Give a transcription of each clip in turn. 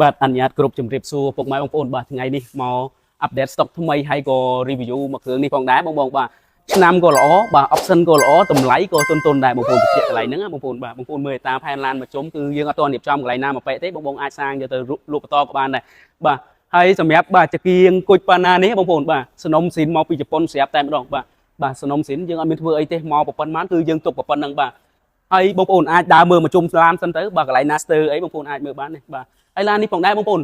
បាទអនុញ្ញាតគ្រប់ជំរាបសួរពុកម៉ែបងប្អូនបាទថ្ងៃនេះមកអាប់ដេតស្តុកថ្មីហើយក៏ review មកគ្រឿងនេះផងដែរបងបាទឆ្នាំក៏ល្អបាទ option ក៏ល្អតម្លៃក៏ទន់ដែរបងប្អូនបញ្ជាក់កន្លែងហ្នឹងបងប្អូនបាទបងប្អូនមើលតាមផែនឡានមកជុំគឺយើងអត់ទាន់រៀបចំកន្លែងណាមកពេកទេបងអាចសាងយកទៅលក់បន្តក៏បានដែរបាទហើយសម្រាប់បាទចង្គៀងគុជប៉ាណានេះបងប្អូនបាទសនំស៊ីនមកពីជប៉ុនស្រាប់តែម្ដងបាទសនំស៊ីនយើងអត់មានធ្វើអីទេមកប៉ុណ្ណឹងគឺយើងទុកប៉ុណ្ណឹងបាទហើយបងប្អូនអាចដើរមើលមកជុំឡានសិនទៅបាទកន្លែងណាស្ទើអីបងប្អូនអាចមើលបានទេបាទហើយឡាននេះផងដែរបងប្អូន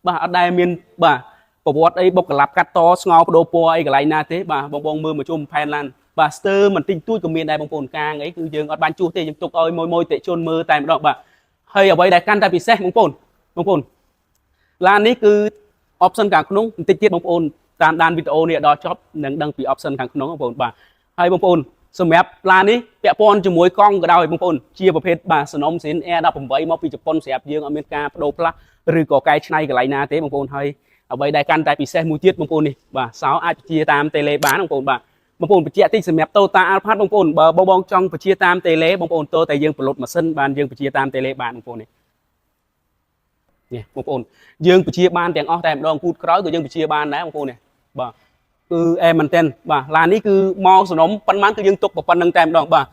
បាទអត់ដែលមានបាទប្រវត្តិអីបុកកលាប់កាត់តស្ងោបដូរពណ៌អីកន្លែងណាទេបាទបងមើលមកជុំផែនឡានបាទស្ទើមិនតិចតួចក៏មានដែរបងប្អូនកាងអីគឺយើងអត់បានជួសទេយើងទុកឲ្យមួយតិជនមើលតែម្ដងបាទហើយអ្វីដែលកាន់តែពិសេសបងប្អូនឡាននេះគឺ option ខាងក្នុងបន្តិចទៀតបងប្អូនតាមដានវីដេអូនេះដល់ចប់នឹងដឹងពី option ខាងក្នុងបងប្អូនបាទហើយបងប្អូនសម្រាប់ឡាននេះពាក់ព័ន្ធជាមួយកង់ក៏ដោយបងប្អូនជាប្រភេទបាទសនំស៊ីន Air18 មកពីជប៉ុនស្រាប់យើងអត់មានការបដូរផ្លាស់ឬក៏កែច្នៃកន្លែងណាទេបងប្អូនហើយអ្វីដែលកាន់តែពិសេសមួយទៀតបងប្អូននេះបាទសោអាចបញ្ជាតាមតេឡេបានបងប្អូនបាទបងប្អូនបញ្ជាក់តិចសម្រាប់ Toyota Alphard បងប្អូនបើបងចង់បញ្ជាតាមតេឡេបងប្អូនតើតែយើងប្រឡូតម៉ាស៊ីនបានយើងបញ្ជាតាមតេឡេបានបងប្អូននេះបងប្អូនយើងបញ្ជាបានទាំងអស់តែម្ដងគូតក្រោយក៏យើងបញ្ជាបានដែរបងប្អូននេះបាទគឺអែមែនតើបាទឡាននេះគឺមកសនំប៉ុន្មានគឺយើងទុកប៉ុណ្្នឹងតែម្ដងបាទ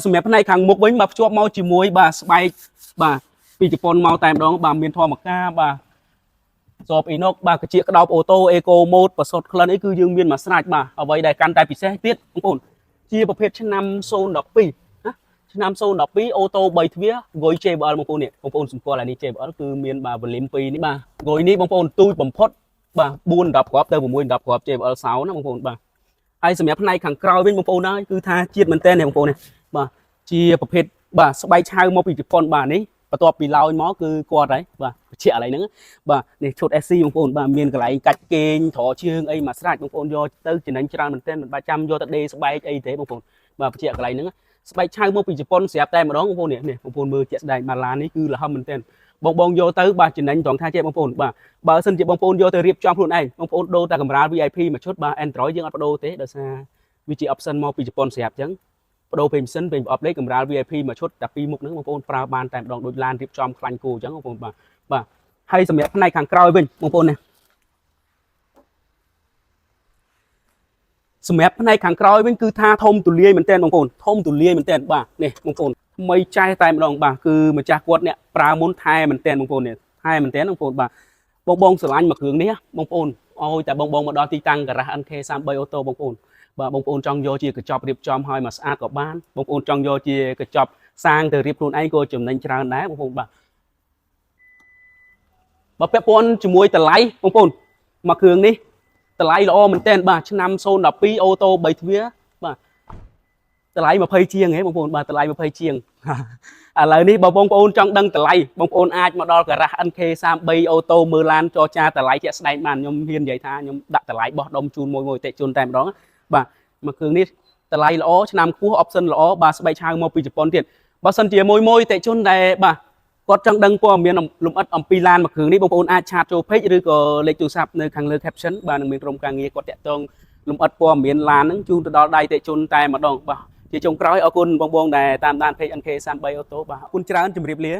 សម្រាប់ផ្នែកខាងមុខវិញបាទភ្ជាប់មកជាមួយបាទស្បែកបាទពីជប៉ុនមកតែម្ដងបាទមានធម្មការបាទសបអ៊ីណុកបាទកជាក្តោបអូតូអេកូម៉ូតប្រសុតក្លិនអីគឺយើងមានមួយស្រាច់បាទអ្វីដែលកាន់តែពិសេសទៀតបងប្អូនជាប្រភេទឆ្នាំ012ឆ្នាំ012អូតូ3ទ្វារងុយ JBL បងប្អូននេះបងប្អូនសម្គាល់អានេះ JBL គឺមានបាទវ៉ូលីម2នេះបាទងុយនេះបងប្អូនទូចបំផុតបាទ4 10គ្រាប់ទៅ6 10គ្រាប់ JBL សោណាបងប្អូនបាទហើយសម្រាប់ផ្នែកខាងក្រោយវិញបងប្អូនហើយគឺថាជាតិមែនតើបងប្អូននេះបាទជាប្រភេទបាទស្បែកឆៅមកពីជប៉ុនបាទនេះបន្ទាប់ពីឡោយមកគឺគាត់ហើយបាទបញ្ជាក់ឥឡូវហ្នឹងបាទនេះឈុត SC បងប្អូនបាទមានកន្លែងកាច់គេងត្រជើងអីមកស្រាច់បងប្អូនយកទៅចំណេញច្រើនមែនទែនមិនបាច់ចាំយកទៅដេរស្បែកអីទេបងប្អូនបាទបញ្ជាក់កន្លែងហ្នឹងស្បែកឆៅមកពីជប៉ុនស្រាប់តែម្ដងបងប្អូននេះបងប្អូនមើលជាក់ស្ដែងបាទឡាននេះគឺលហឹមមែនទែនបងយកទៅបាទចំណេញត្រង់ថាចេះបងប្អូនបាទបើសិនជាបងប្អូនយកទៅរៀបចំខ្លួនឯងបងប្អូនដូរតែកម្រាល VIP មួយឈុតបាទ Android យើងអត់បដូរទេដោយសារវាជា option មកពីជប៉ុនស្រាប់អញ្ចឹងបដូរពេញម៉ាស៊ីនពេញប្រអប់លេខកម្រាល VIP មួយឈុតតែពីរមុខហ្នឹងបងប្អូនប្រើបានតែម្ដងដូចឡានរៀបចំខ្លាញ់គោអញ្ចឹងបងប្អូនបាទហើយសម្រាប់ផ្នែកខាងក្រោយវិញបងប្អូននេះសម្រាប់ផ្នែកខាងក្រោយវិញគឺថាធំទូលាយមែនទែនបងប្អូនធំទូលាយមែនទែនបាទនេះបងប្អូនថ្មីចែតែម្ដងបាទគឺម្ចាស់គាត់អ្នកប្រើមុនថែមែនទែនបងប្អូននេះថែមែនទែនបងប្អូនបាទបងស្រឡាញ់មកគ្រឿងនេះបងប្អូនអោយតែបងមកដល់ទីតាំងការ៉ាស់ NK33 អូតូបងប្អូនបាទបងប្អូនចង់យកជាកញ្ចប់រៀបចំឲ្យមកស្អាតក៏បានបងប្អូនចង់យកជាកញ្ចប់សាងទៅរៀបខ្លួនឯងក៏ចំណេញច្រើនដែរបងប្អូនបាទបើពាក់ព័ន្ធជាមួយតម្លៃបងប្អូនមកគ្រឿងនេះតម្លៃល្អមែនទែនបាទឆ្នាំ012អូតូ3ទ្វារបាទតម្លៃ20ជាងហ៎បងប្អូនបាទតម្លៃ20ជាងឥឡូវនេះបើបងប្អូនចង់ដឹងតម្លៃបងប្អូនអាចមកដល់ការ៉ាស់ NK33 អូតូមើលឡានចរចាតម្លៃជាក់ស្ដែងបានខ្ញុំហ៊ាននិយាយថាខ្ញុំដាក់តម្លៃបោះដុំជូនមួយតិចជូនតែម្ដងបាទមកគ្រឿងនេះតម្លៃល្អឆ្នាំខ្ពស់ option ល្អបាទស្បែកឆៅមកពីជប៉ុនទៀតបើសិនជាមួយតិចជូនដែលបាទគាត់ចង់ដឹងព័ត៌មានលម្អិតអំពីឡានមកគ្រឿងនេះបងប្អូនអាចឆាតចូល page ឬក៏លេខទូរស័ព្ទនៅខាងលើ caption បាទនឹងមានក្រុមការងារគាត់តាក់ទងលម្អិតព័ត៌មានឡានហ្នឹងជូនទៅដល់ដៃតិចជូនតែម្ដងបាទជាចុងក្រោយអរគុណបងដែលតាមដាន page NK33 Auto បាទអរគុណច្រើនជម្រាបលា